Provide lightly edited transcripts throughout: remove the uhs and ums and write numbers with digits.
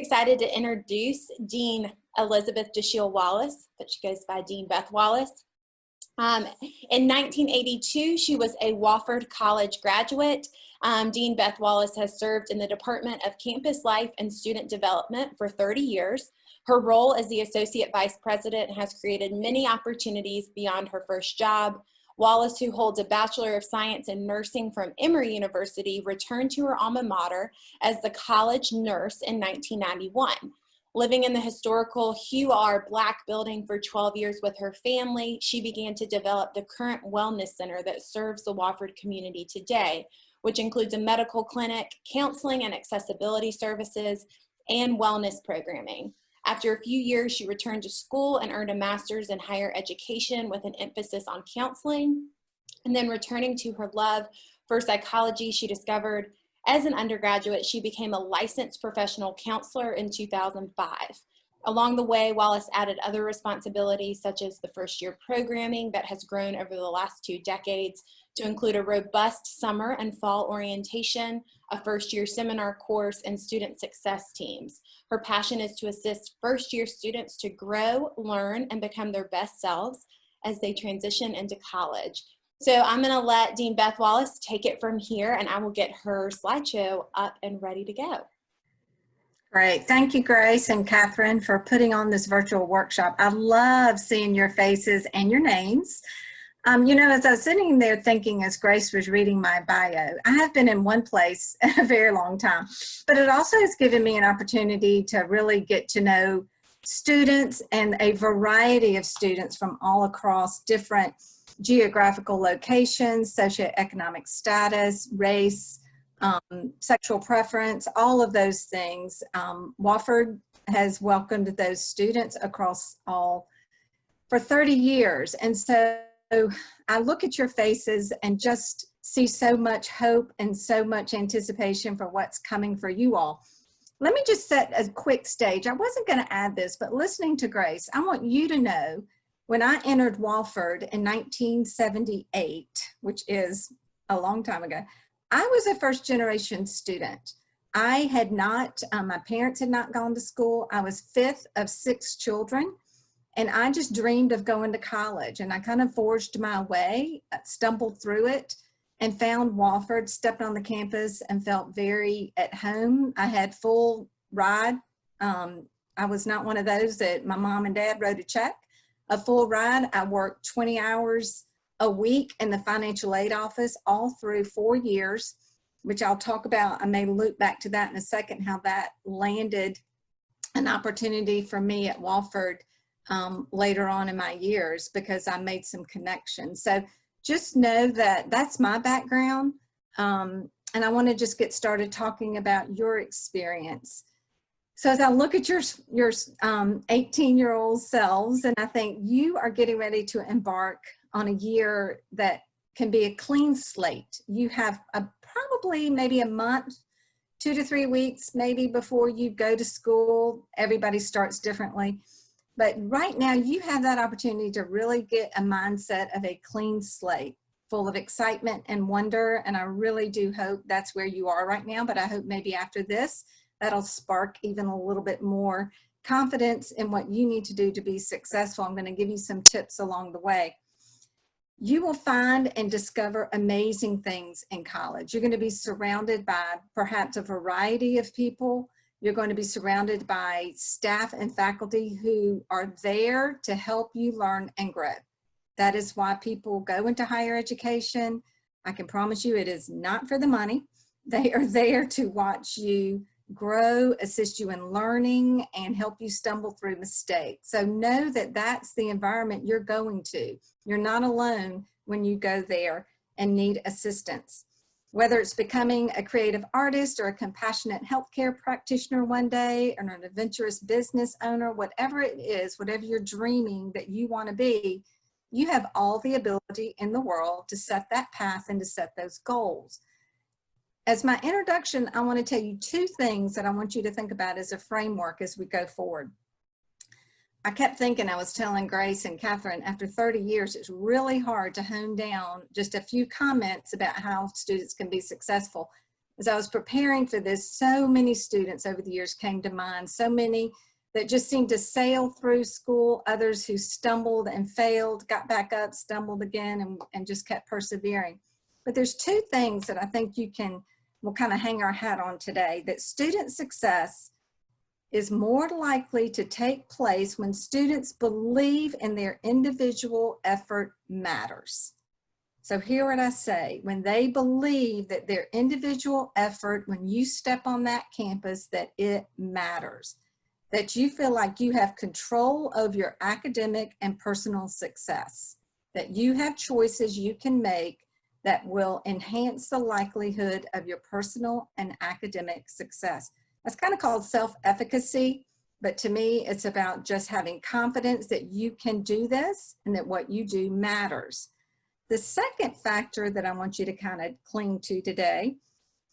excited to introduce Dean Elizabeth Wallace, but she goes by Dean Beth Wallace. In 1982, she was a Wofford College graduate. Dean Beth Wallace has served in the Department of Campus Life and Student Development for 30 years. Her role as the Associate Vice President has created many opportunities beyond her first job. Wallace, who holds a Bachelor of Science in Nursing from Emory University, returned to her alma mater as the college nurse in 1991. Living in the historical Hugh R. Black building for 12 years with her family, she began to develop the current wellness center that serves the Wofford community today, which includes a medical clinic, counseling and accessibility services, and wellness programming. After a few years, she returned to school and earned a master's in higher education with an emphasis on counseling. And then returning to her love for psychology, she discovered as an undergraduate, she became a licensed professional counselor in 2005. Along the way, Wallace added other responsibilities such as the first year programming that has grown over the last 2 decades to include a robust summer and fall orientation, a first year seminar course, and student success teams. Her passion is to assist first year students to grow, learn, and become their best selves as they transition into college. So I'm going to let Dean Beth Wallace take it from here, and I will get her slideshow up and ready to go. Great. Thank you, Grace and Catherine, for putting on this virtual workshop. I love seeing your faces and your names. You know, as I was sitting there thinking as Grace was reading my bio, I have been in one place a very long time, but it also has given me an opportunity to really get to know students and a variety of students from all across different geographical locations, socioeconomic status, race, sexual preference, all of those things. Wofford has welcomed those students across all for 30 years. And so I look at your faces and just see so much hope and so much anticipation for what's coming for you all. Let me just set a quick stage. I wasn't going to add this, but listening to Grace, I want you to know when I entered Wofford in 1978, which is a long time ago, I was a first generation student. I had not, my parents had not gone to school. I was 5th of 6 children, and I just dreamed of going to college. And I kind of forged my way, stumbled through it, and found Wofford, stepped on the campus and felt very at home. I had full ride. I was not one of those that my mom and dad wrote a check. A full ride. I worked 20 hours a week in the financial aid office all through 4 years, which I'll talk about. I may loop back to that in a second, how that landed an opportunity for me at Wofford later on in my years, because I made some connections. So just know that that's my background. And I want to just get started talking about your experience. So as I look at your 18-year-old selves, and I think you are getting ready to embark on a year that can be a clean slate. You have probably maybe a month, 2 to 3 weeks, maybe before you go to school. Everybody starts differently. But right now you have that opportunity to really get a mindset of a clean slate, full of excitement and wonder. And I really do hope that's where you are right now, but I hope maybe after this, that'll spark even a little bit more confidence in what you need to do to be successful. I'm going to give you some tips along the way. You will find and discover amazing things in college. You're going to be surrounded by perhaps a variety of people. You're going to be surrounded by staff and faculty who are there to help you learn and grow. That is why people go into higher education. I can promise you it is not for the money. They are there to watch you grow, assist you in learning, and help you stumble through mistakes. So know that that's the environment you're going to. You're not alone when you go there and need assistance. Whether it's becoming a creative artist or a compassionate healthcare practitioner one day, or an adventurous business owner, whatever it is, whatever you're dreaming that you want to be, you have all the ability in the world to set that path and to set those goals. As my introduction, I want to tell you 2 things that I want you to think about as a framework as we go forward. I kept thinking, I was telling Grace and Catherine, after 30 years, it's really hard to hone down just a few comments about how students can be successful. As I was preparing for this, so many students over the years came to mind, so many that just seemed to sail through school, others who stumbled and failed, got back up, stumbled again, and just kept persevering. But there's two things that I think we'll kind of hang our hat on today, that student success is more likely to take place when students believe in their individual effort matters. So hear what I say, when they believe that their individual effort, when you step on that campus, that it matters, that you feel like you have control over your academic and personal success, that you have choices you can make that will enhance the likelihood of your personal and academic success. That's kind of called self-efficacy, but to me, it's about just having confidence that you can do this and that what you do matters. The second factor that I want you to kind of cling to today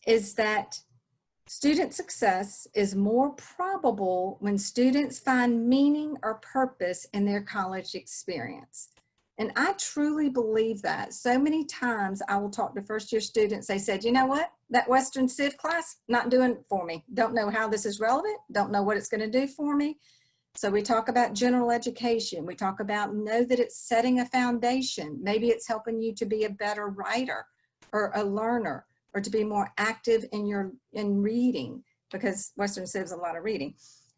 is that student success is more probable when students find meaning or purpose in their college experience. And I truly believe that. So many times I will talk to first-year students, they said, you know what, that Western Civ class, not doing it for me. Don't know how this is relevant, don't know what it's going to do for me. So we talk about general education. We talk about know that it's setting a foundation. Maybe it's helping you to be a better writer or a learner, or to be more active in reading, because Western Civ is a lot of reading.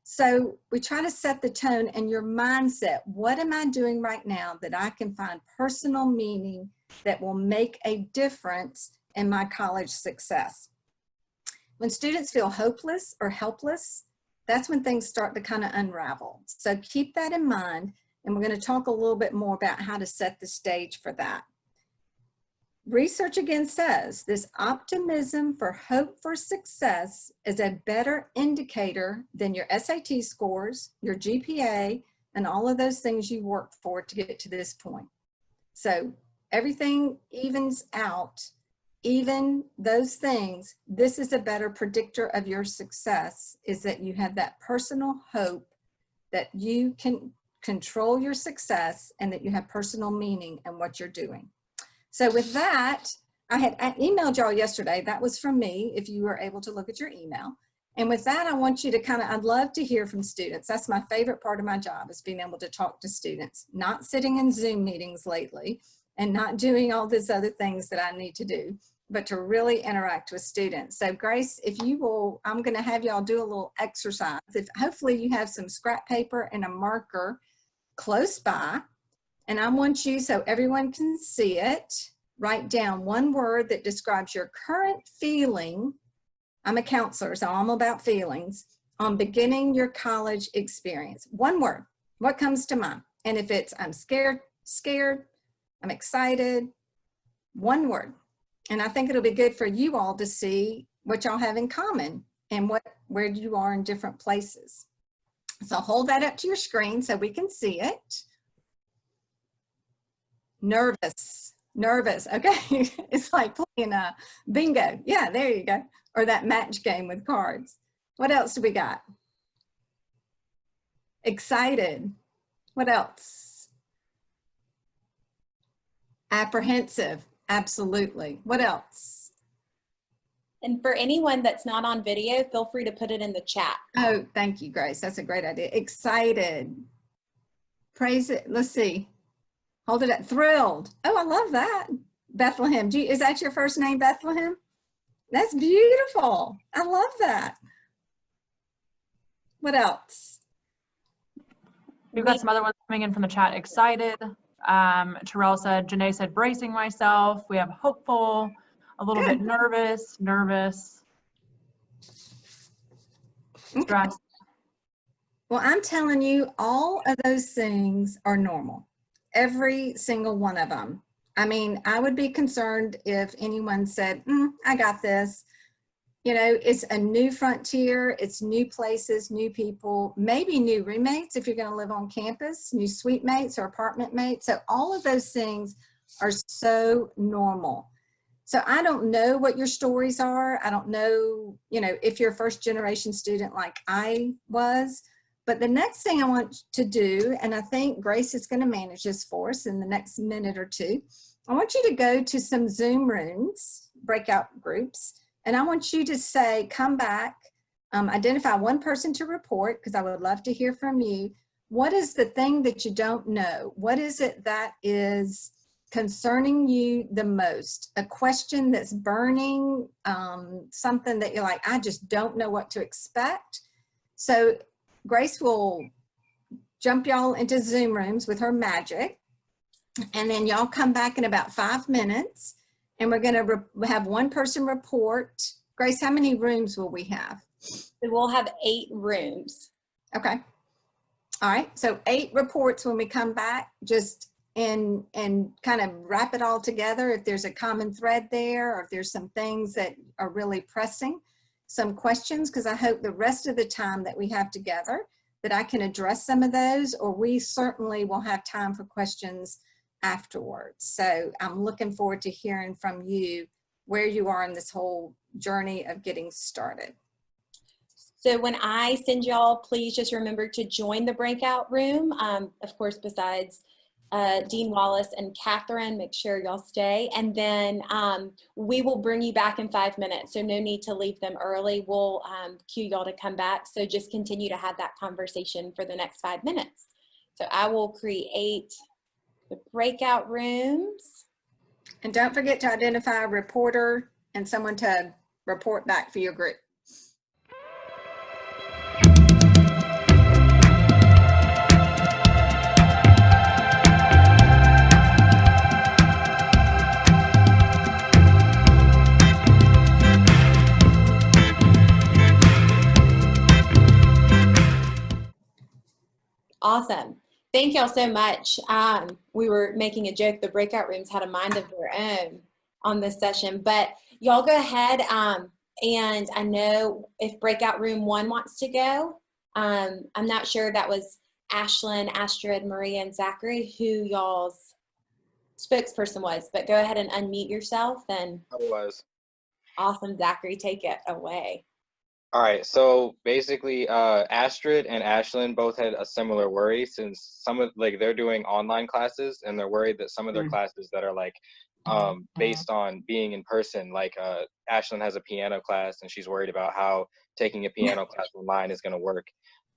So we try to set the tone and your mindset. What am I doing right now that I can find personal meaning that will make a difference in my college success? When students feel hopeless or helpless, that's when things start to kind of unravel. So keep that in mind, and we're going to talk a little bit more about how to set the stage for that. Research again says this optimism for hope for success is a better indicator than your SAT scores, your GPA, and all of those things you work for to get to this point. So everything evens out, even those things. This is a better predictor of your success, is that you have that personal hope that you can control your success and that you have personal meaning in what you're doing. So with that, I emailed y'all yesterday. That was from me, if you were able to look at your email. And with that, I want you to I'd love to hear from students. That's my favorite part of my job, is being able to talk to students, not sitting in Zoom meetings lately and not doing all these other things that I need to do, but to really interact with students. So Grace, if you will, I'm gonna have y'all do a little exercise. Hopefully you have some scrap paper and a marker close by. And I want you, so everyone can see it, write down one word that describes your current feeling. I'm a counselor, so I'm about feelings, on beginning your college experience. One word, what comes to mind? And if it's I'm scared, I'm excited, one word. And I think it'll be good for you all to see what y'all have in common and where you are in different places. So hold that up to your screen so we can see it. Nervous, okay. It's like playing a bingo. Yeah, there you go. Or that match game with cards. What else do we got? Excited. What else? Apprehensive. Absolutely. What else? And for anyone that's not on video, feel free to put it in the chat. Oh, thank you, Grace. That's a great idea. Excited. Praise it. Let's see. Hold it up. Thrilled. Oh, I love that. Bethlehem. Is that your first name, Bethlehem? That's beautiful. I love that. What else? We've got some other ones coming in from the chat. Excited. Terrell said, Janae said, bracing myself. We have hopeful, a little bit nervous, stressed. Well, I'm telling you, all of those things are normal. Every single one of them. I mean, I would be concerned if anyone said, I got this. You know, it's a new frontier, it's new places, new people, maybe new roommates if you're going to live on campus, new suite mates or apartment mates. So all of those things are so normal. So I don't know what your stories are. I don't know, you know, if you're a first generation student like I was. But the next thing I want to do, and I think Grace is going to manage this for us in the next minute or two, I want you to go to some Zoom rooms, breakout groups, And I want you to say, come back, identify one person to report, because I would love to hear from you. What is the thing that you don't know? What is it that is concerning you the most? A question that's burning, something that you're like, I just don't know what to expect. So Grace will jump y'all into Zoom rooms with her magic, and then y'all come back in about 5 minutes, and we're gonna have one person report. Grace, how many rooms will we have? We'll have 8 rooms. Okay. All right, so 8 reports when we come back, just and kind of wrap it all together if there's a common thread there, or if there's some things that are really pressing, some questions, because I hope the rest of the time that we have together that I can address some of those, or we certainly will have time for questions afterwards. So I'm looking forward to hearing from you where you are in this whole journey of getting started. So when I send y'all, please just remember to join the breakout room. Of course, besides Dean Wallace and Catherine, make sure y'all stay. And then we will bring you back in 5 minutes. So no need to leave them early. We'll cue y'all to come back. So just continue to have that conversation for the next 5 minutes. So I will create the breakout rooms. And don't forget to identify a reporter and someone to report back for your group. Awesome. Thank y'all so much. We were making a joke, the breakout rooms had a mind of their own on this session, but y'all go ahead. And I know if breakout room 1 wants to go, I'm not sure that was Ashlyn, Astrid, Maria, and Zachary, who y'all's spokesperson was, but go ahead and unmute yourself. And I was. awesome, Zachary, take it away. All right, so basically, Astrid and Ashlyn both had a similar worry, since some of they're doing online classes, and they're worried that some of their classes that are based on being in person, Ashlyn has a piano class, and she's worried about how taking a piano class online is going to work.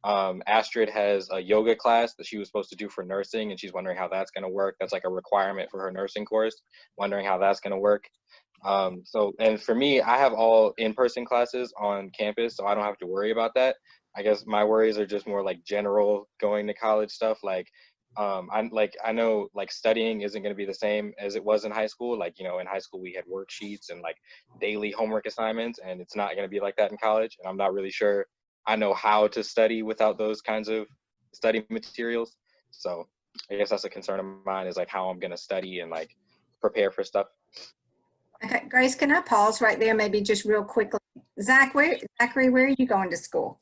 Astrid has a yoga class that she was supposed to do for nursing, and she's wondering how that's going to work. That's like a requirement for her nursing course, wondering how that's going to work. And for me, I have all in-person classes on campus, so I don't have to worry about that. I guess my worries are just more like general going to college stuff. I know studying isn't going to be the same as it was in high school. In high school we had worksheets and daily homework assignments, and it's not going to be like that in college. And I'm not really sure I know how to study without those kinds of study materials. So I guess that's a concern of mine, is how I'm going to study and prepare for stuff. Okay, Grace, can I pause right there, maybe just real quickly? Zachary, where are you going to school?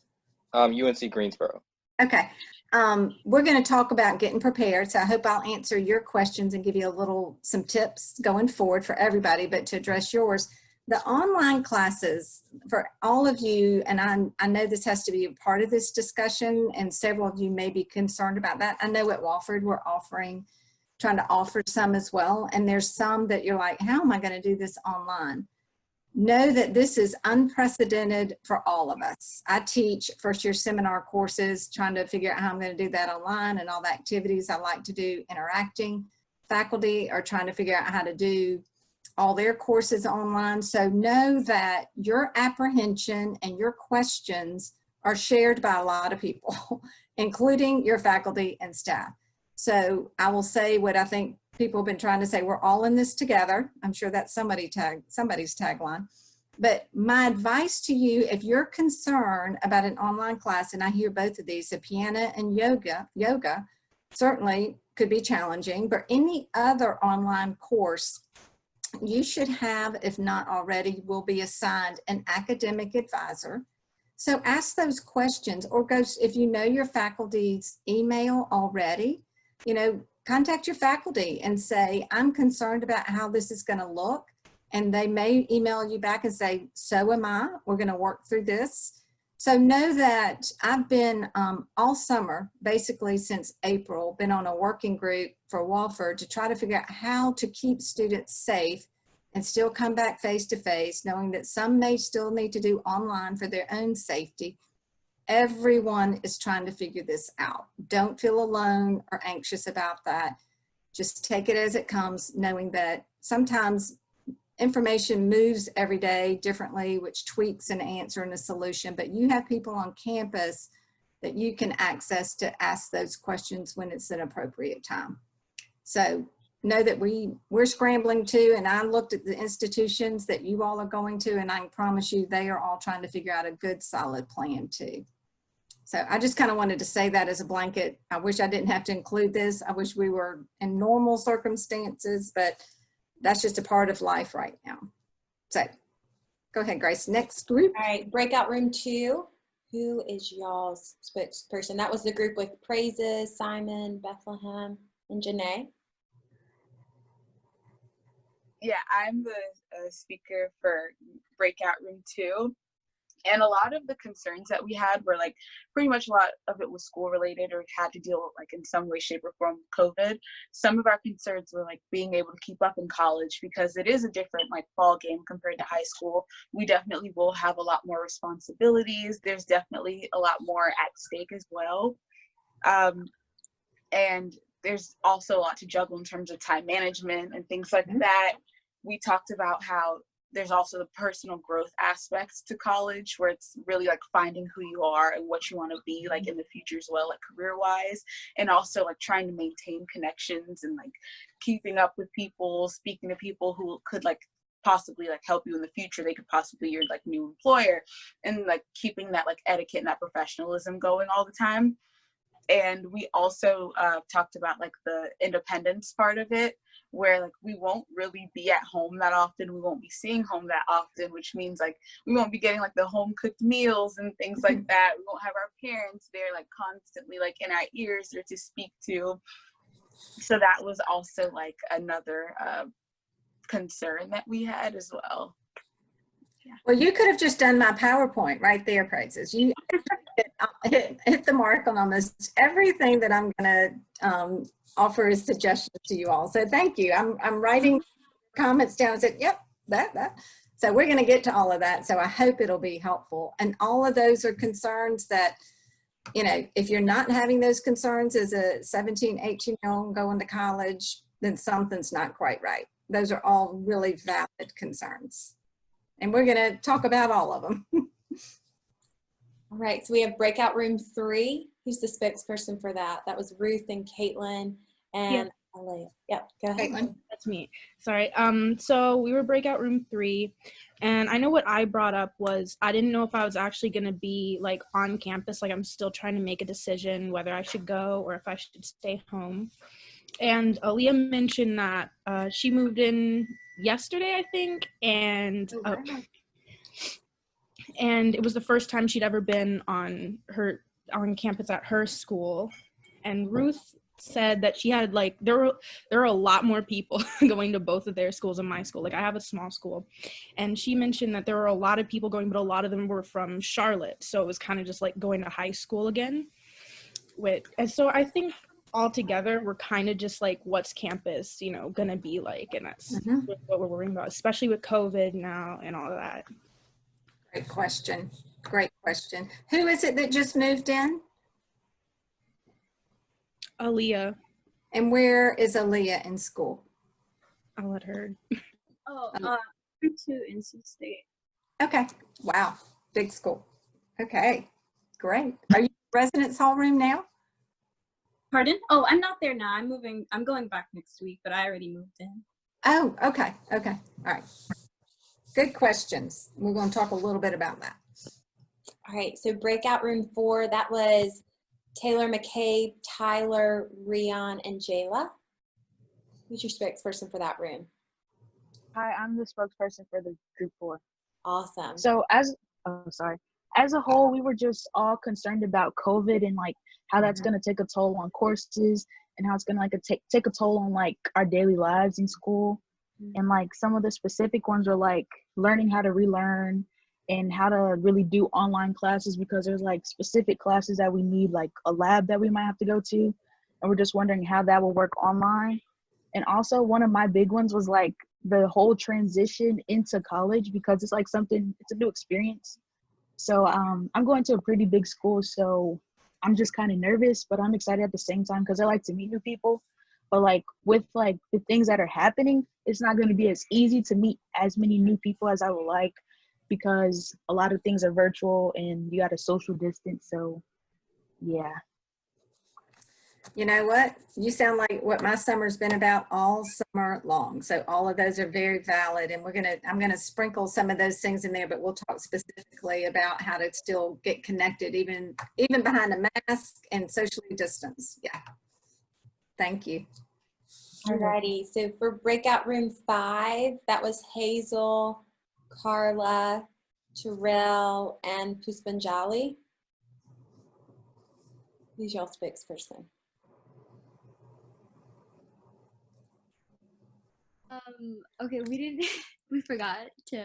UNC Greensboro. Okay, we're going to talk about getting prepared, so I hope I'll answer your questions and give you some tips going forward for everybody, but to address yours. The online classes for all of you, and I know this has to be a part of this discussion, and several of you may be concerned about that. I know at Wofford we're trying to offer some as well, and there's some that you're like, how am I going to do this online? Know that this is unprecedented for all of us. I teach first-year seminar courses, trying to figure out how I'm going to do that online, and all the activities I like to do interacting. Faculty are trying to figure out how to do all their courses online. So know that your apprehension and your questions are shared by a lot of people, including your faculty and staff. So I will say what I think people have been trying to say, we're all in this together. I'm sure that's somebody's tagline. But my advice to you, if you're concerned about an online class, and I hear both of these, the piano and yoga certainly could be challenging, but any other online course, you should have, if not already, will be assigned an academic advisor. So ask those questions, or go, if you know your faculty's email already, contact your faculty and say, I'm concerned about how this is going to look. And they may email you back and say, so am I. We're going to work through this. So know that I've been all summer, basically since April, been on a working group for Wofford to try to figure out how to keep students safe and still come back face to face, knowing that some may still need to do online for their own safety. Everyone is trying to figure this out. Don't feel alone or anxious about that. Just take it as it comes, knowing that sometimes information moves every day differently, which tweaks an answer and a solution, but you have people on campus that you can access to ask those questions when it's an appropriate time. So know that we're scrambling too, and I looked at the institutions that you all are going to, and I can promise you they are all trying to figure out a good solid plan too. So I just kind of wanted to say that as a blanket. I wish I didn't have to include this. I wish we were in normal circumstances, but that's just a part of life right now. So go ahead, Grace. Next group. All right, breakout room 2. Who is y'all's spokesperson? That was the group with Praises, Simon, Bethlehem, and Janae. Yeah, I'm the speaker for breakout room 2. And a lot of the concerns that we had were like pretty much a lot of it was school related or had to deal like in some way, shape, or form with COVID. Some of our concerns were like being able to keep up in college because it is a different like ball game compared to high school. We definitely will have a lot more responsibilities. There's definitely a lot more at stake as well. And there's also a lot to juggle in terms of time management and things like that. We talked about how there's also the personal growth aspects to college where it's really like finding who you are and what you want to be like in the future as well, like career wise, and also like trying to maintain connections and like keeping up with people, speaking to people who could like possibly like help you in the future. They could possibly be your like new employer, and like keeping that like etiquette and that professionalism going all the time. And we also talked about like the independence part of it, where like we won't really be at home that often. We won't be seeing home that often, which means like we won't be getting like the home cooked meals and things like that. We won't have our parents there like constantly like in our ears or to speak to. So that was also like another concern that we had as well. Yeah. Well, you could have just done my PowerPoint right there, Praises. You hit the mark on almost everything that I'm going to offer as suggestions to you all. So thank you. I'm writing comments down and said, yep, that. So we're going to get to all of that. So I hope it'll be helpful. And all of those are concerns that, you know, if you're not having those concerns as a 17, 18-year-old going to college, then something's not quite right. Those are all really valid concerns. And we're going to talk about all of them. All right, so we have breakout room 3. Who's the spokesperson for that? That was Ruth and Caitlin and Alea. Yep, go ahead. Caitlin. That's me. Sorry. So we were breakout room 3, and I know what I brought up was I didn't know if I was actually going to be like on campus. Like I'm still trying to make a decision whether I should go or if I should stay home. And Alea mentioned that she moved in yesterday, I think, and it was the first time she'd ever been on campus at her school. And Ruth said that she had like there were a lot more people going to both of their schools and my school. Like I have a small school, and she mentioned that there were a lot of people going, but a lot of them were from Charlotte, so it was kind of just like going to high school again. And so I think altogether we're kind of just like, what's campus, you know, gonna be like, and that's what we're worrying about, especially with COVID now and all of that. Great question. Great question. Who is it that just moved in? Alea. And where is Alea in school? I'll let her. To NC State. Okay. Wow. Big school. Okay. Great. Are you in residence hall room now? Pardon? Oh, I'm not there now. I'm moving. I'm going back next week, but I already moved in. Oh, okay. Okay. All right. Good questions. We're going to talk a little bit about that. All right, so breakout room 4, that was Taylor McCabe, Tyler, Rion, and Jayla. Who's your spokesperson for that room? Hi, I'm the spokesperson for the group 4. Awesome. So as a whole, we were just all concerned about COVID and like how that's going to take a toll on courses and how it's going to like take a toll on like our daily lives in school. And like some of the specific ones are like learning how to relearn and how to really do online classes, because there's like specific classes that we need, like a lab that we might have to go to. And we're just wondering how that will work online. And also one of my big ones was like the whole transition into college, because it's like something, it's a new experience. So I'm going to a pretty big school, so I'm just kind of nervous, but I'm excited at the same time because I like to meet new people. But like with like the things that are happening, it's not going to be as easy to meet as many new people as I would like, because a lot of things are virtual and you got to social distance. So yeah. You know what? You sound like what my summer's been about all summer long. So all of those are very valid, and I'm gonna sprinkle some of those things in there, but we'll talk specifically about how to still get connected even behind a mask and socially distance. Yeah. Thank you. Alrighty, so for breakout room 5, that was Hazel, Carla, Terrell, and Puspanjali. Who's y'all spokesperson? Okay, we forgot to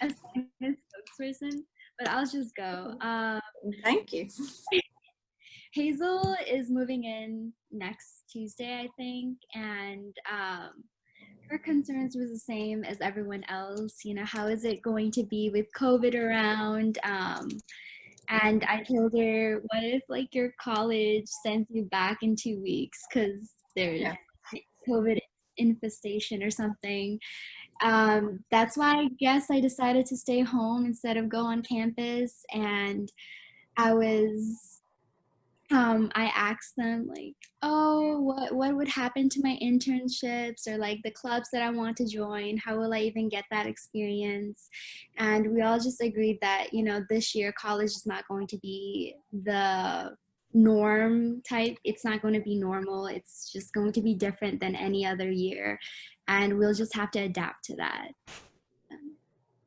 assign a spokesperson, but I'll just go. Thank you. Hazel is moving in next Tuesday, I think, and her concerns was the same as everyone else. You know, how is it going to be with COVID around? And I told her, what if like your college sends you back in 2 weeks because there's COVID infestation or something? That's why I guess I decided to stay home instead of go on campus. And I asked them like, oh, what would happen to my internships or like the clubs that I want to join? How will I even get that experience? And we all just agreed that, you know, this year college is not going to be the norm type. It's not going to be normal. It's just going to be different than any other year. And we'll just have to adapt to that.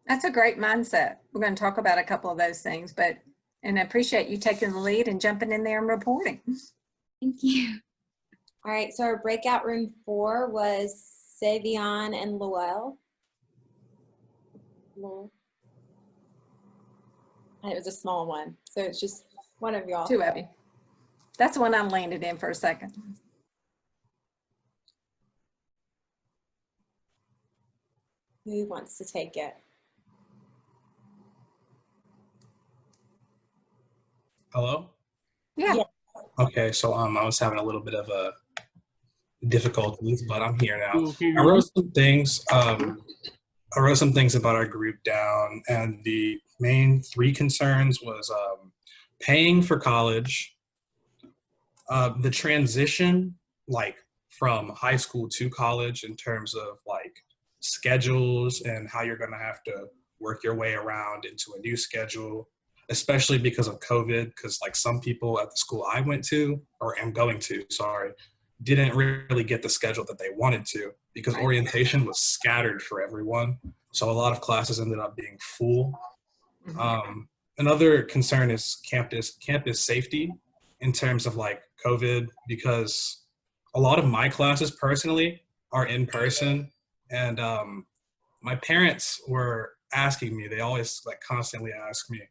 That's a great mindset. We're going to talk about a couple of those things, and I appreciate you taking the lead and jumping in there and reporting. Thank you. All right, so our breakout room 4 was Savion and Lowell. And it was a small one, so it's just one of y'all. 2 of you. That's the one I landed in for a second. Who wants to take it? Hello? Yeah. Okay, so I was having a little bit of a difficulties, but I'm here now. I wrote some things. I wrote some things about our group down, and the main 3 concerns was paying for college, the transition like from high school to college in terms of like schedules and how you're going to have to work your way around into a new schedule, especially because of COVID, because like some people at the school I went to, or am going to, sorry, didn't really get the schedule that they wanted to because orientation was scattered for everyone. So a lot of classes ended up being full. Another concern is campus safety in terms of like COVID, because a lot of my classes personally are in person, and my parents were asking me, they always like constantly ask me,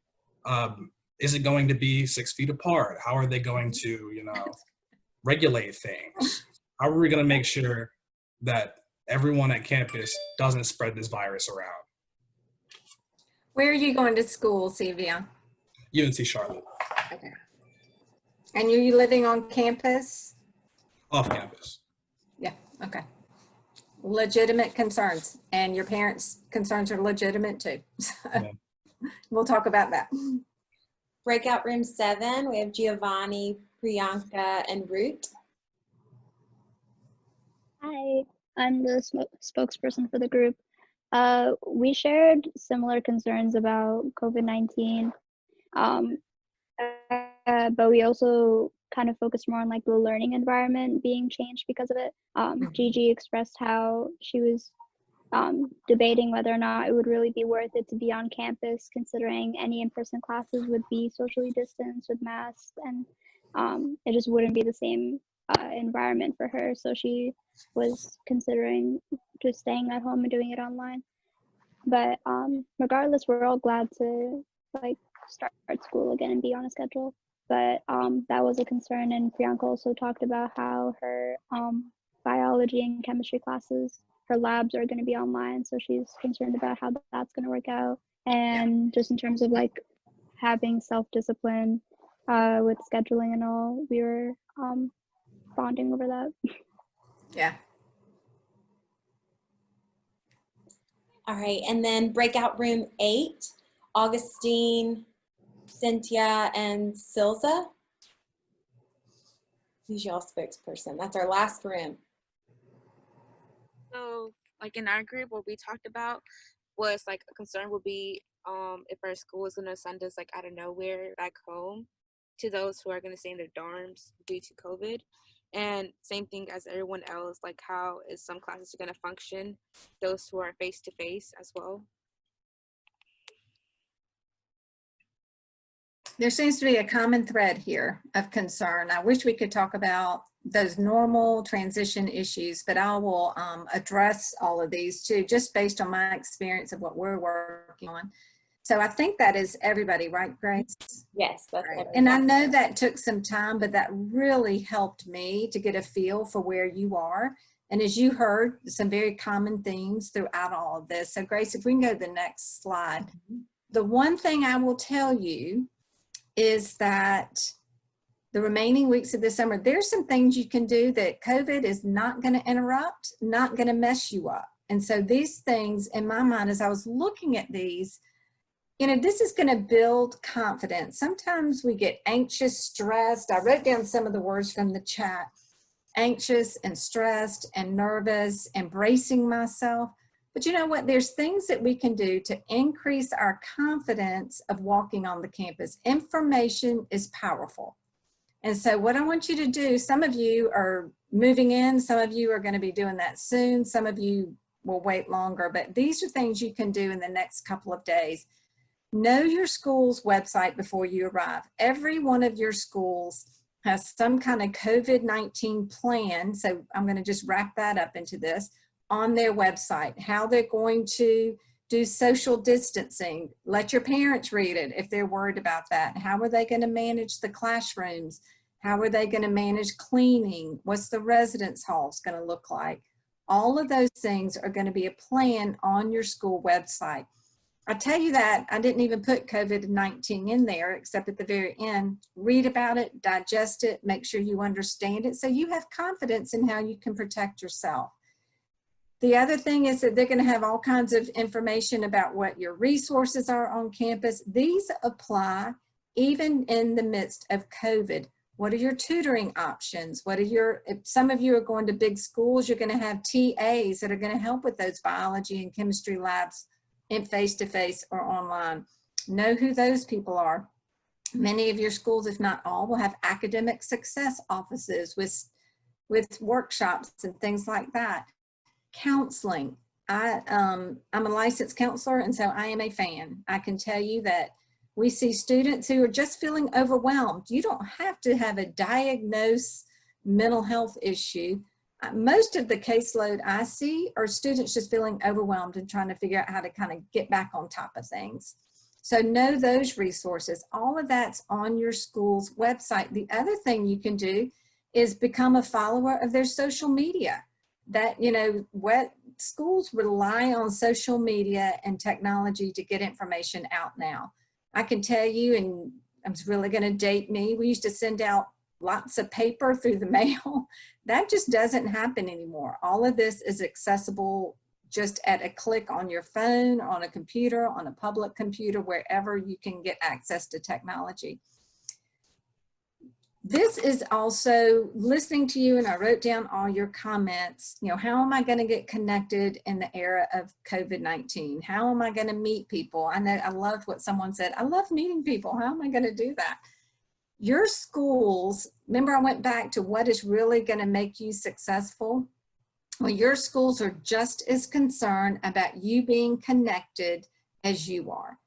is it going to be 6 feet apart? How are they going to, you know, regulate things? How are we going to make sure that everyone at campus doesn't spread this virus around? Where are you going to school, Sylvia? UNC Charlotte. Okay. And are you living on campus? Off campus. Yeah, okay. Legitimate concerns, and your parents' concerns are legitimate too. Yeah. We'll talk about that. Breakout room 7, we have Giovanni, Priyanka, and Root. Hi, I'm the spokesperson for the group. We shared similar concerns about COVID-19, but we also kind of focused more on like the learning environment being changed because of it. Gigi expressed how she was debating whether or not it would really be worth it to be on campus, considering any in-person classes would be socially distanced with masks, and it just wouldn't be the same environment for her. So she was considering just staying at home and doing it online. But regardless, we're all glad to like start school again and be on a schedule. But that was a concern, and Priyanka also talked about how her biology biology and chemistry classes. Her labs are going to be online, so she's concerned about how that's going to work out. And just in terms of like having self-discipline with scheduling and all, we were bonding over that. Yeah. All right, and then breakout room 8, Augustine, Cynthia, and Silza. Who's y'all spokesperson? That's our last room. So, like in our group, what we talked about was like a concern would be if our school is going to send us like out of nowhere back home to those who are going to stay in their dorms due to COVID. And same thing as everyone else, like how is some classes going to function, those who are face-to-face as well. There seems to be a common thread here of concern. I wish we could talk about those normal transition issues, but I will address all of these too, just based on my experience of what we're working on. So I think that is everybody, right, Grace? Yes, that's right. And I know that took some time, but that really helped me to get a feel for where you are. And as you heard, some very common themes throughout all of this. So Grace, if we can go to the next slide. The one thing I will tell you is that the remaining weeks of the summer, there's some things you can do that COVID is not going to interrupt, not going to mess you up. And so these things in my mind, as I was looking at these, you know, this is going to build confidence. Sometimes we get anxious, stressed. I wrote down some of the words from the chat: anxious and stressed and nervous and bracing myself. But you know what? There's things that we can do to increase our confidence of walking on the campus. Information is powerful. And so what I want you to do, some of you are moving in, some of you are going to be doing that soon, some of you will wait longer, but these are things you can do in the next couple of days. Know your school's website before you arrive. Every one of your schools has some kind of COVID-19 plan, so I'm going to just wrap that up into this, on their website, how they're going to do social distancing. Let your parents read it if they're worried about that. How are they going to manage the classrooms? How are they going to manage cleaning? What's the residence halls going to look like? All of those things are going to be a plan on your school website. I tell you that, I didn't even put COVID-19 in there except at the very end. Read about it, digest it, make sure you understand it so you have confidence in how you can protect yourself. The other thing is that they're going to have all kinds of information about what your resources are on campus. These apply even in the midst of COVID. What are your tutoring options? What are your, if some of you are going to big schools, you're going to have TAs that are going to help with those biology and chemistry labs in face-to-face or online. Know who those people are. Many of your schools, if not all, will have academic success offices with workshops and things like that. Counseling. I'm a licensed counselor, and so I am a fan. I can tell you that we see students who are just feeling overwhelmed. You don't have to have a diagnosed mental health issue. Most of the caseload I see are students just feeling overwhelmed and trying to figure out how to kind of get back on top of things. So know those resources. All of that's on your school's website. The other thing you can do is become a follower of their social media. That, you know, what schools rely on social media and technology to get information out now. I can tell you, and I'm really going to date me, we used to send out lots of paper through the mail. That just doesn't happen anymore. All of this is accessible just at a click on your phone, on a computer, on a public computer, wherever you can get access to technology. This is also listening to you, and I wrote down all your comments. You know, how am I going to get connected in the era of COVID-19? How am I going to meet people? I know I loved what someone said. I love meeting people. How am I going to do that? Your schools, remember I went back to what is really going to make you successful? Well, your schools are just as concerned about you being connected as you are.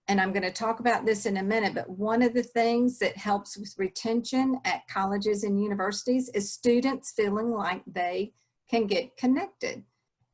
And I'm going to talk about this in a minute, but one of the things that helps with retention at colleges and universities is students feeling like they can get connected.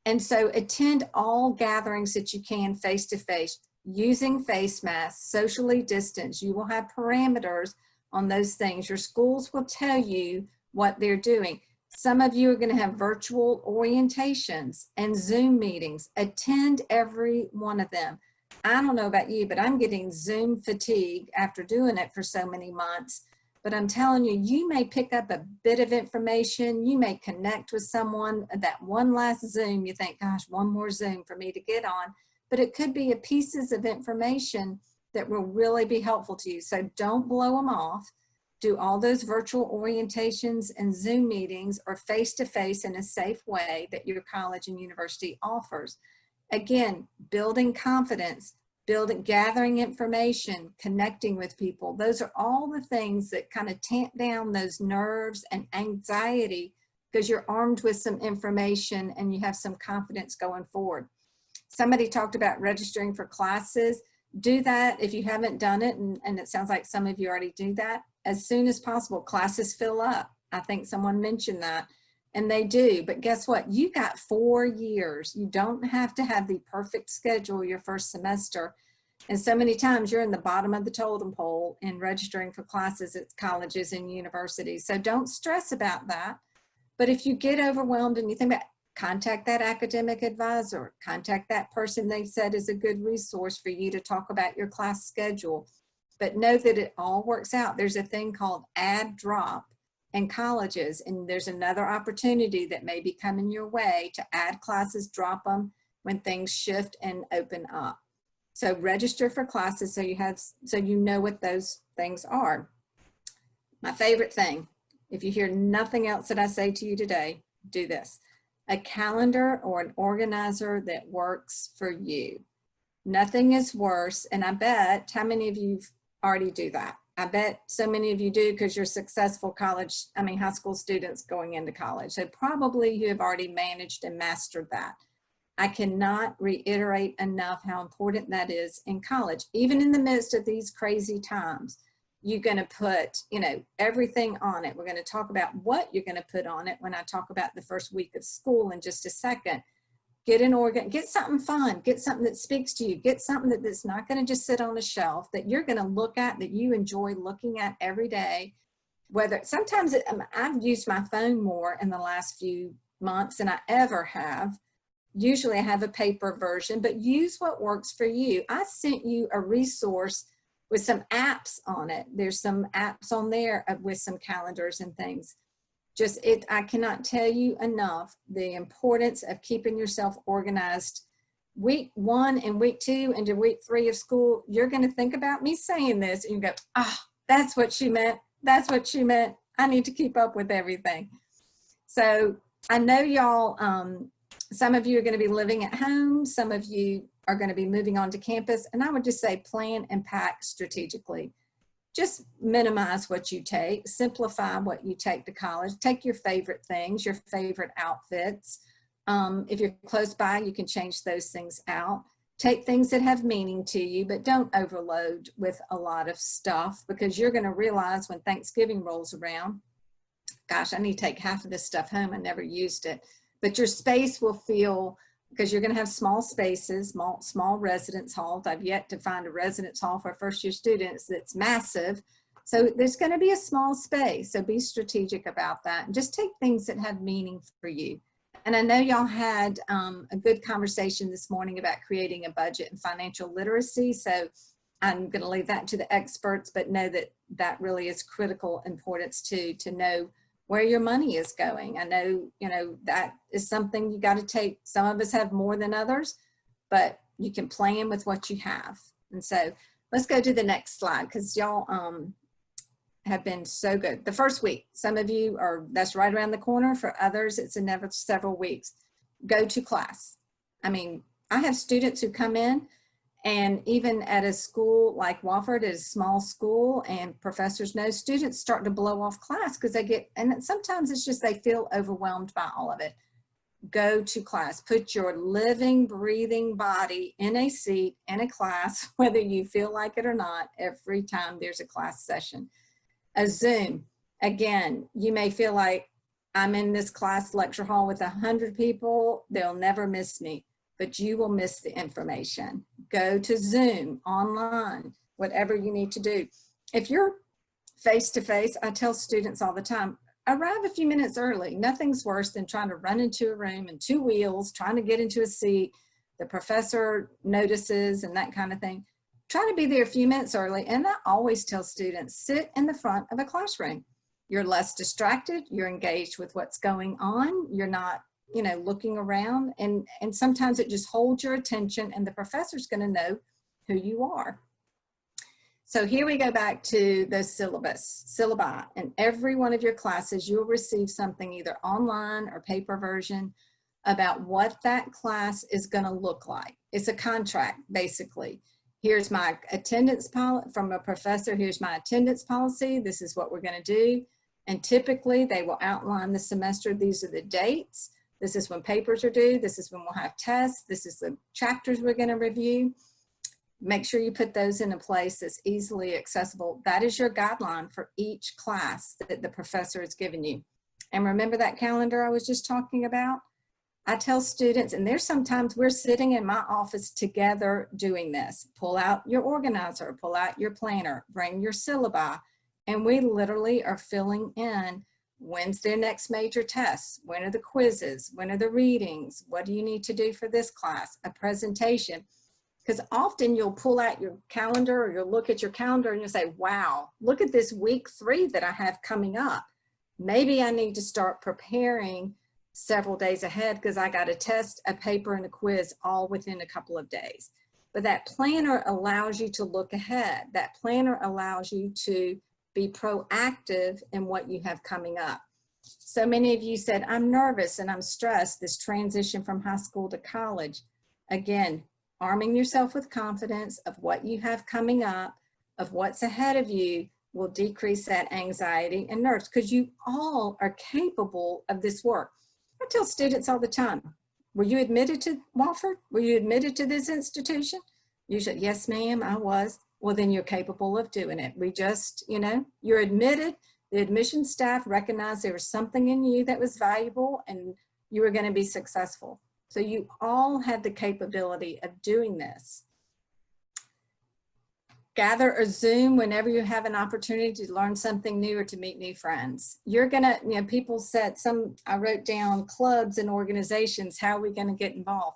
And so attend all gatherings that you can face-to-face, using face masks, socially distanced. You will have parameters on those things. Your schools will tell you what they're doing. Some of you are going to have virtual orientations and Zoom meetings. Attend every one of them. I don't know about you, but I'm getting Zoom fatigue after doing it for so many months. But I'm telling you, you may pick up a bit of information. You may connect with someone. That one last Zoom, you think, gosh, one more Zoom for me to get on. But it could be pieces of information that will really be helpful to you. So don't blow them off. Do all those virtual orientations and Zoom meetings or face-to-face in a safe way that your college and university offers. Again, building confidence, gathering information, connecting with people. Those are all the things that kind of tamp down those nerves and anxiety because you're armed with some information and you have some confidence going forward. Somebody talked about registering for classes. Do that if you haven't done it, and it sounds like some of you already do that. As soon as possible, classes fill up. I think someone mentioned that, and they do. But guess what? You got 4 years. You don't have to have the perfect schedule your first semester. And so many times you're in the bottom of the totem pole in registering for classes at colleges and universities. So don't stress about that. But if you get overwhelmed and you think about, contact that academic advisor, contact that person they said is a good resource for you to talk about your class schedule. But know that it all works out. There's a thing called add drop in colleges, and there's another opportunity that may be coming your way to add classes, drop them when things shift and open up. So register for classes so you know what those things are. My favorite thing, if you hear nothing else that I say to you today, do this. A calendar or an organizer that works for you. Nothing is worse, and I bet how many of you already do that? I bet so many of you do because you're successful high school students going into college. So probably you have already managed and mastered that. I cannot reiterate enough how important that is in college. Even in the midst of these crazy times, you're going to put, everything on it. We're going to talk about what you're going to put on it when I talk about the first week of school in just a second. Get something fun, get something that speaks to you, get something that's not going to just sit on a shelf, that you're going to look at, that you enjoy looking at every day. Sometimes I've used my phone more in the last few months than I ever have. Usually I have a paper version, but use what works for you. I sent you a resource with some apps on it. There's some apps on there with some calendars and things. I cannot tell you enough the importance of keeping yourself organized. Week 1 and week 2 into week 3 of school, you're going to think about me saying this and you go, that's what she meant. That's what she meant. I need to keep up with everything. So I know y'all, some of you are going to be living at home. Some of you are going to be moving on to campus. And I would just say plan and pack strategically. Just minimize what you take, simplify what you take to college. Take your favorite things, your favorite outfits. If you're close by, you can change those things out. Take things that have meaning to you, but don't overload with a lot of stuff because you're going to realize when Thanksgiving rolls around, gosh, I need to take half of this stuff home. I never used it. But your space will feel, because you're going to have small spaces, small residence halls. I've yet to find a residence hall for first-year students that's massive. So there's going to be a small space. So be strategic about that. And just take things that have meaning for you. And I know y'all had a good conversation this morning about creating a budget and financial literacy. So I'm going to leave that to the experts, but know that that really is critical importance to know where your money is going. I know, that is something you got to take. Some of us have more than others, but you can plan with what you have. And so let's go to the next slide because y'all have been so good. The first week, some of you that's right around the corner. For others, it's another several weeks. Go to class. I have students who come in, and even at a school like Wofford, at a small school, and professors know, students start to blow off class because and sometimes it's just they feel overwhelmed by all of it. Go to class. Put your living, breathing body in a seat in a class, whether you feel like it or not, every time there's a class session. A Zoom. Again, you may feel like I'm in this class lecture hall with 100 people. They'll never miss me. But you will miss the information. Go to Zoom, online, whatever you need to do. If you're face-to-face, I tell students all the time, arrive a few minutes early. Nothing's worse than trying to run into a room in two wheels, trying to get into a seat. The professor notices and that kind of thing. Try to be there a few minutes early. And I always tell students, sit in the front of a classroom. You're less distracted. You're engaged with what's going on. You're not, you know, looking around. And sometimes it just holds your attention and the professor's going to know who you are. So here we go back to the syllabi. In every one of your classes, you'll receive something either online or paper version about what that class is going to look like. It's a contract, basically. Here's my attendance policy from a professor. Here's my attendance policy. This is what we're going to do. And typically they will outline the semester. These are the dates. This is when papers are due. This is when we'll have tests. This is the chapters we're going to review. Make sure you put those in a place that's easily accessible. That is your guideline for each class that the professor has given you. And remember that calendar I was just talking about? I tell students, and there's sometimes we're sitting in my office together doing this. Pull out your organizer, pull out your planner, bring your syllabi, and we literally are filling in when's their next major tests, when are the quizzes, when are the readings, what do you need to do for this class, a presentation. Because often you'll pull out your calendar or you'll look at your calendar and you'll say, wow, look at this week 3 that I have coming up. Maybe I need to start preparing several days ahead because I got a test, a paper, and a quiz all within a couple of days. But that planner allows you to look ahead. That planner allows you to be proactive in what you have coming up. So many of you said, I'm nervous and I'm stressed, this transition from high school to college. Again, arming yourself with confidence of what you have coming up, of what's ahead of you, will decrease that anxiety and nerves because you all are capable of this work. I tell students all the time, were you admitted to Wofford? Were you admitted to this institution? You said, yes, ma'am, I was. Well, then you're capable of doing it. We just, you know, you're admitted. The admission staff recognized there was something in you that was valuable and you were going to be successful. So you all have the capability of doing this. Gather or Zoom whenever you have an opportunity to learn something new or to meet new friends. You're gonna, you know, people said I wrote down clubs and organizations, how are we gonna get involved?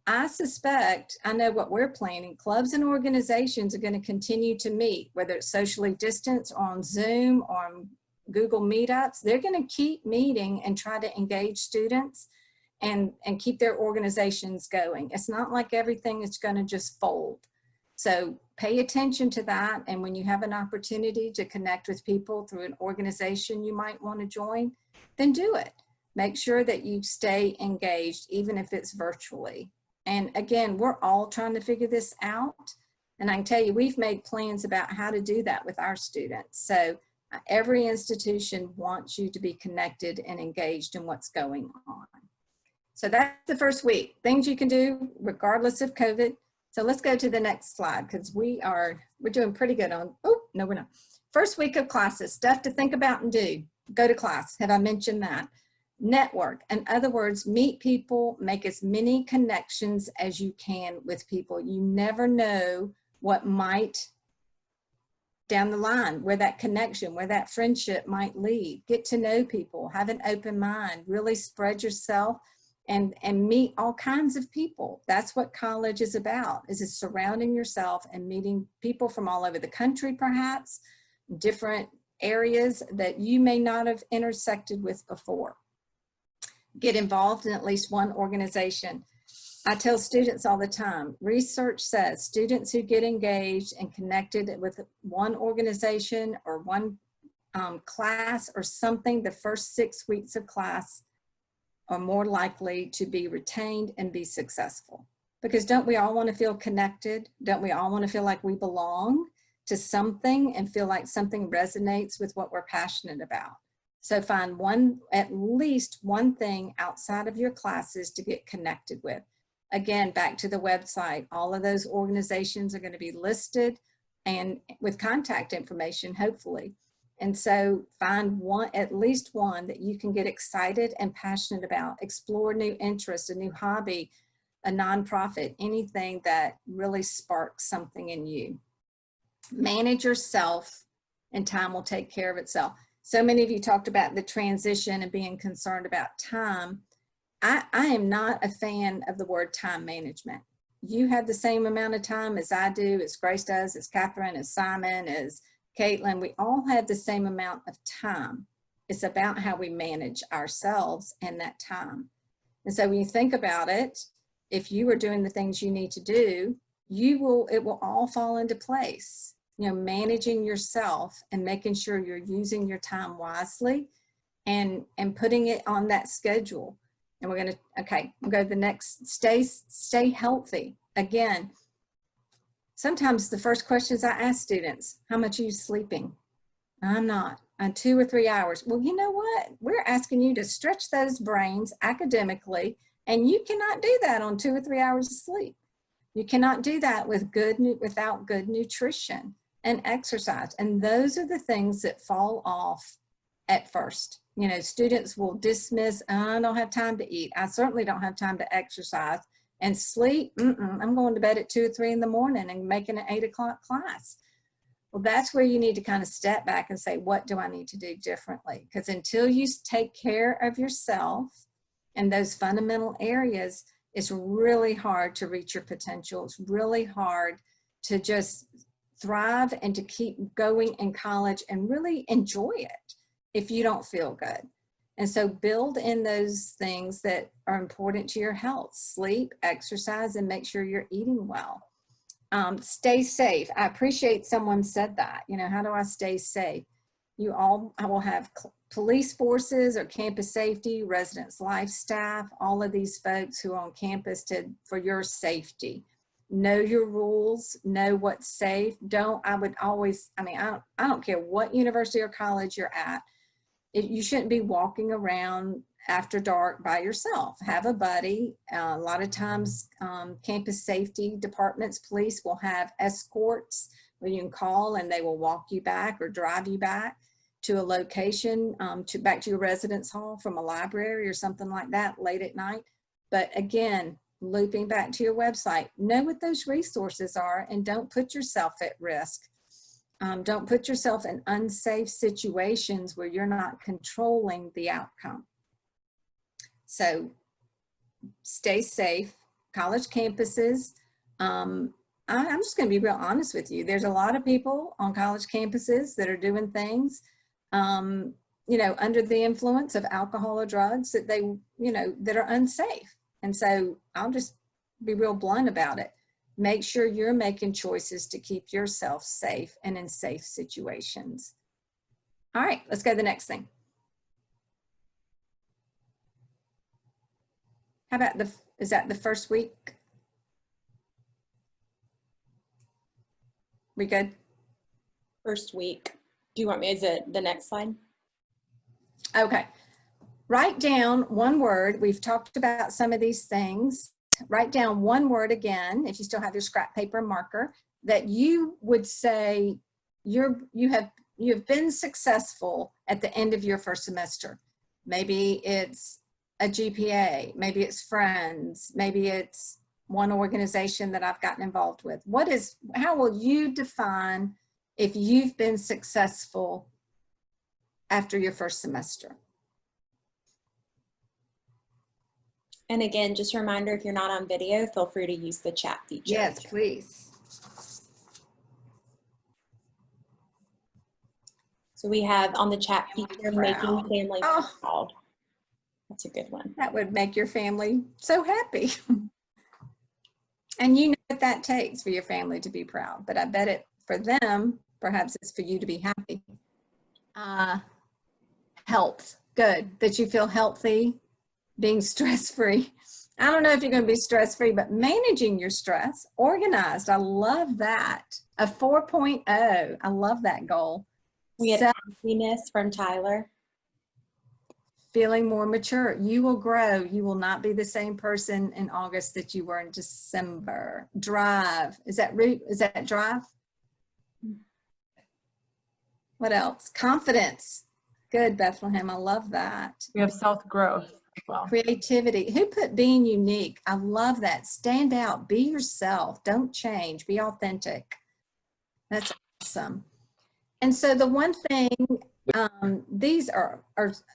I suspect, I know what we're planning, clubs and organizations are gonna continue to meet, whether it's socially distanced or on Zoom or on Google Meetups. They're gonna keep meeting and try to engage students and keep their organizations going. It's not like everything is gonna just fold. So pay attention to that. And when you have an opportunity to connect with people through an organization you might want to join, then do it. Make sure that you stay engaged, even if it's virtually. And again, we're all trying to figure this out. And I can tell you, we've made plans about how to do that with our students. So every institution wants you to be connected and engaged in what's going on. So that's the first week. Things you can do regardless of COVID. So let's go to the next slide because we're doing pretty good on, oh, no, we're not. First week of classes, stuff to think about and do. Go to class, have I mentioned that? Network, in other words, meet people, make as many connections as you can with people. You never know what might down the line, where that connection, where that friendship might lead. Get to know people, have an open mind, really spread yourself and meet all kinds of people. That's what college is about, is surrounding yourself and meeting people from all over the country, perhaps, different areas that you may not have intersected with before. Get involved in at least one organization. I tell students all the time, research says students who get engaged and connected with one organization or one class or something the first 6 weeks of class are more likely to be retained and be successful. Because don't we all want to feel connected? Don't we all want to feel like we belong to something and feel like something resonates with what we're passionate about? So find at least one thing outside of your classes to get connected with. Again, back to the website, all of those organizations are going to be listed and with contact information, hopefully. And so find at least one that you can get excited and passionate about. Explore new interests, a new hobby, a nonprofit, anything that really sparks something in you. Manage yourself and time will take care of itself. So many of you talked about the transition and being concerned about time. I am not a fan of the word time management. You have the same amount of time as I do, as Grace does, as Catherine, as Simon, as Caitlin. We all have the same amount of time. It's about how we manage ourselves and that time. And so when you think about it, if you are doing the things you need to do, it will all fall into place. You know, managing yourself and making sure you're using your time wisely and putting it on that schedule. And we're going to, okay, we'll go to the next, stay healthy. Again, sometimes the first questions I ask students, how much are you sleeping? I'm not, 2 or 3 hours. Well, you know what? We're asking you to stretch those brains academically, and you cannot do that on 2 or 3 hours of sleep. You cannot do that without good nutrition and exercise. And those are the things that fall off at first. You know, students will dismiss, I don't have time to eat. I certainly don't have time to exercise. And sleep, I'm going to bed at 2 or 3 in the morning and making an 8 o'clock class. Well, that's where you need to kind of step back and say, what do I need to do differently? Because until you take care of yourself and those fundamental areas, it's really hard to reach your potential. It's really hard to just thrive and to keep going in college and really enjoy it if you don't feel good. And so build in those things that are important to your health: sleep, exercise, and make sure you're eating well. Stay safe. I appreciate someone said that. You know, how do I stay safe? I will have police forces or campus safety, residence life staff, all of these folks who are on campus for your safety. Know your rules, know what's safe. I don't care what university or college you're at. You shouldn't be walking around after dark by yourself. Have a buddy. A lot of times campus safety departments, police will have escorts where you can call and they will walk you back or drive you back to a location, back to your residence hall from a library or something like that late at night. But again, looping back to your website, know what those resources are and don't put yourself at risk. Don't put yourself in unsafe situations where you're not controlling the outcome. So stay safe. College campuses, I'm just going to be real honest with you. There's a lot of people on college campuses that are doing things, you know, under the influence of alcohol or drugs that that are unsafe. And so I'll just be real blunt about it. Make sure you're making choices to keep yourself safe and in safe situations. All right, let's go to the next thing. How about is that the first week? We good? First week. Do you want me, is it the next slide? Okay. Write down one word. We've talked about some of these things. Write down one word again, if you still have your scrap paper marker, that you would say you have been successful at the end of your first semester. Maybe it's a GPA, maybe it's friends, maybe it's one organization that I've gotten involved with. How will you define if you've been successful after your first semester? And again, just a reminder, if you're not on video, feel free to use the chat feature. Yes, please. So we have on the chat feature, making family proud. That's a good one. That would make your family so happy. And you know what that takes for your family to be proud, but I bet for them, perhaps it's for you to be happy. Health, good, that you feel healthy, being stress-free. I don't know if you're going to be stress-free, but managing your stress, organized. I love that. A 4.0. I love that goal. We had happiness from Tyler. Feeling more mature. You will grow. You will not be the same person in August that you were in December. Drive. Is that drive? What else? Confidence. Good, Bethlehem. I love that. We have self-growth as well. Creativity. Who put being unique? I love that. Stand out. Be yourself. Don't change. Be authentic. That's awesome. And so the one thing These are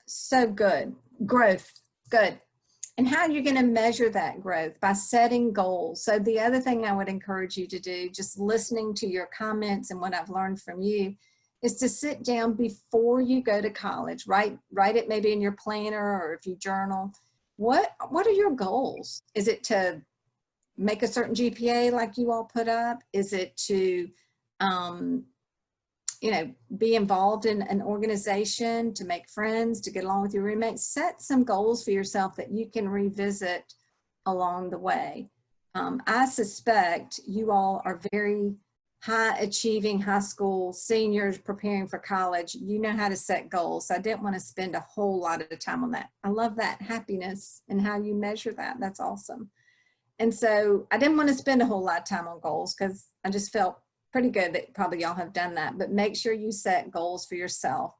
so good. Growth, good. And how you're going to measure that growth by setting goals. So the other thing I would encourage you to do, just listening to your comments and what I've learned from you, is to sit down before you go to college. Write it maybe in your planner, or if you journal. What are your goals? Is it to make a certain GPA like you all put up? Is it to be involved in an organization, to make friends, to get along with your roommates? Set some goals for yourself that you can revisit along the way. I suspect you all are very high achieving high school seniors preparing for college. You know how to set goals. So I didn't want to spend a whole lot of time on that. I love that happiness and how you measure that. That's awesome. And so I didn't want to spend a whole lot of time on goals because I just felt pretty good that probably y'all have done that. But make sure you set goals for yourself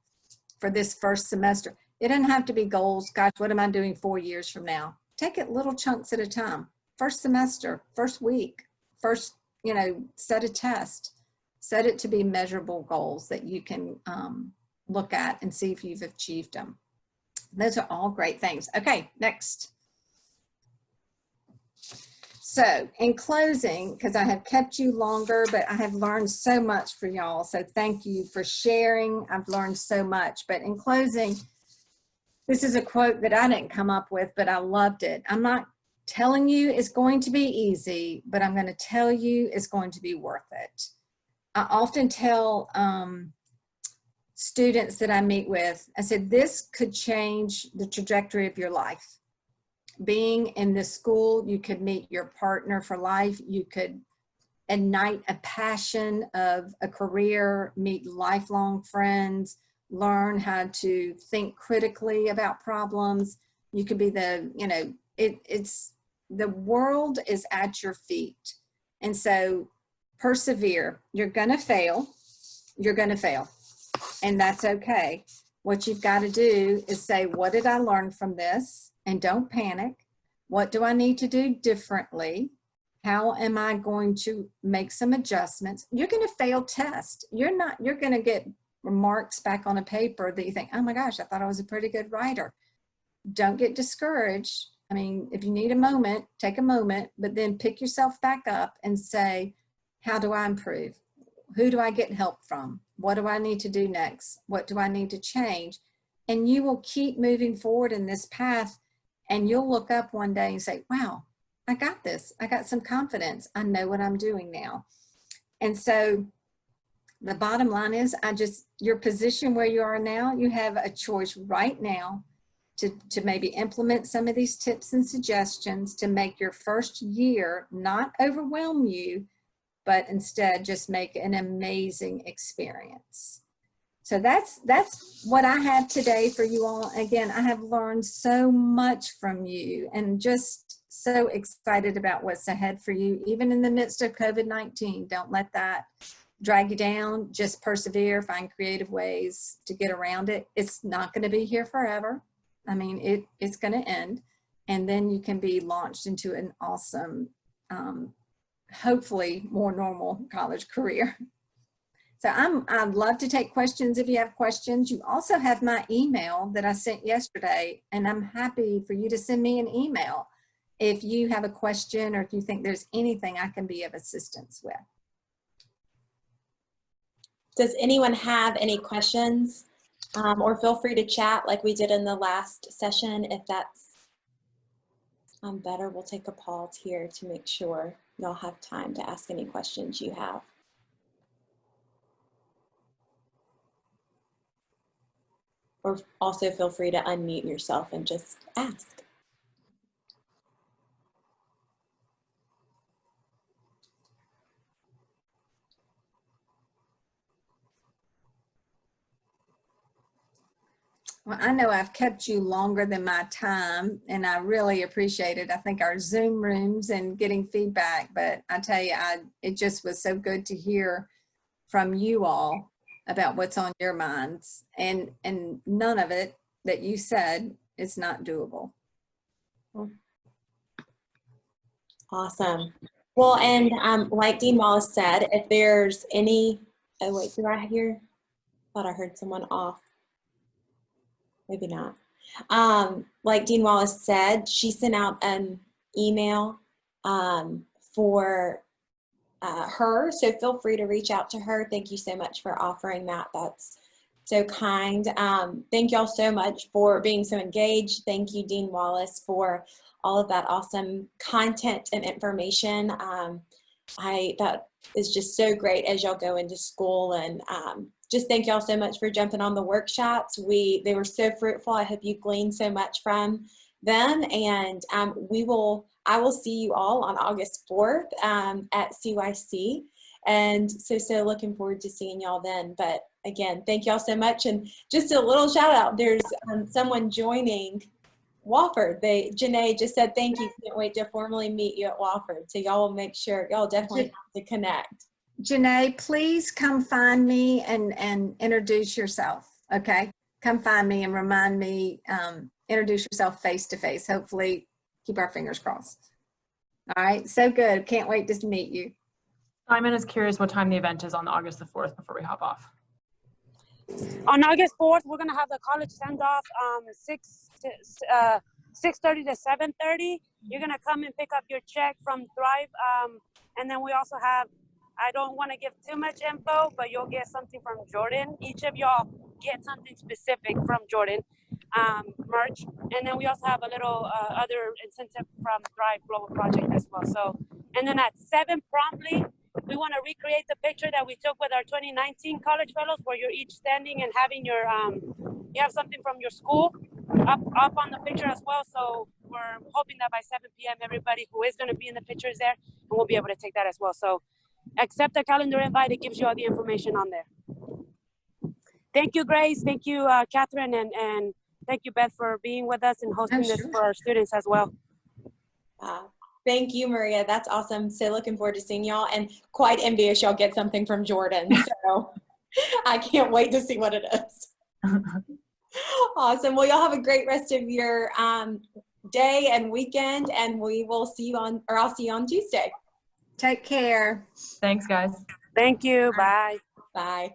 for this first semester. It doesn't have to be goals. Gosh, what am I doing 4 years from now? Take it little chunks at a time. First semester, first week, first, set a test. Set it to be measurable goals that you can look at and see if you've achieved them. Those are all great things. Okay, next. So in closing, because I have kept you longer, but I have learned so much for y'all. So thank you for sharing. I've learned so much. But in closing, this is a quote that I didn't come up with, but I loved it. I'm not telling you it's going to be easy, but I'm going to tell you it's going to be worth it. I often tell students that I meet with, I said, this could change the trajectory of your life. Being in this school, you could meet your partner for life. You could ignite a passion of a career, meet lifelong friends, learn how to think critically about problems. You could be the world is at your feet. And so persevere. You're gonna fail. You're gonna fail. And that's okay. What you've got to do is say, what did I learn from this? And don't panic. What do I need to do differently? How am I going to make some adjustments? You're going to fail tests. You're going to get marks back on a paper that you think, oh my gosh, I thought I was a pretty good writer. Don't get discouraged. I mean, if you need a moment, take a moment, but then pick yourself back up and say, how do I improve? Who do I get help from? What do I need to do next? What do I need to change? And you will keep moving forward in this path, and you'll look up one day and say, wow, I got this. I got some confidence. I know what I'm doing now. And so the bottom line is, your position where you are now, you have a choice right now to maybe implement some of these tips and suggestions to make your first year not overwhelm you, but instead just make an amazing experience. So that's what I have today for you all. Again, I have learned so much from you and just so excited about what's ahead for you, even in the midst of COVID-19. Don't let that drag you down. Just persevere, find creative ways to get around it. It's not going to be here forever. I mean, it's going to end, and then you can be launched into an awesome, hopefully more normal college career. So I'd love to take questions if you have questions. You also have my email that I sent yesterday, and I'm happy for you to send me an email if you have a question or if you think there's anything I can be of assistance with. Does anyone have any questions? Or feel free to chat like we did in the last session. If that's better, we'll take a pause here to make sure y'all have time to ask any questions you have. Or also feel free to unmute yourself and just ask. Well, I know I've kept you longer than my time, and I really appreciate it. I think our Zoom rooms and getting feedback, but I tell you, it just was so good to hear from you all about what's on your minds, and none of it that you said is not doable. Awesome. Well, and like Dean Wallace said, if there's any, oh wait, did I hear? Thought I heard someone off. maybe not. Like Dean Wallace said, she sent out an email for her, so feel free to reach out to her. Thank you so much for offering that. That's so kind. Thank y'all so much for being so engaged. Thank you, Dean Wallace, for all of that awesome content and information. That is just so great as y'all go into school, and just thank y'all so much for jumping on the workshops. They were so fruitful. I hope you gleaned so much from them, and I will see you all on August 4th at CYC, and so looking forward to seeing y'all then. But again, thank y'all so much, and just a little shout out. There's someone joining Wofford. Janae just said thank you. Can't wait to formally meet you at Wofford. So y'all will make sure y'all definitely have to connect. Janae, please come find me and introduce yourself. Okay, come find me and remind me. Introduce yourself face to face. Hopefully, keep our fingers crossed. All right, so good. Can't wait to meet you. Simon is curious what time the event is on August the 4th before we hop off. On August 4th, we're gonna have the college send off 6:30 to 7:30. You're gonna come and pick up your check from Thrive, and then we also have, I don't want to give too much info, but you'll get something from Jordan. Each of y'all get something specific from Jordan, merch, and then we also have a little other incentive from Thrive Global Project as well. So, and then at 7 promptly, we want to recreate the picture that we took with our 2019 college fellows, where you're each standing and having your you have something from your school up on the picture as well. So we're hoping that by 7 p.m. everybody who is going to be in the picture is there, and we'll be able to take that as well. So accept the calendar invite. It gives you all the information on there. Thank you, Grace. Thank you, Catherine, and thank you, Beth, for being with us and hosting this for our students as well. Thank you, Maria. That's awesome. So looking forward to seeing y'all, and quite envious y'all get something from Jordan. So I can't wait to see what it is. Awesome. Well, y'all have a great rest of your day and weekend, and we will see you on, or I'll see you on Tuesday. Take care. Thanks, guys. Thank you. Bye. Bye.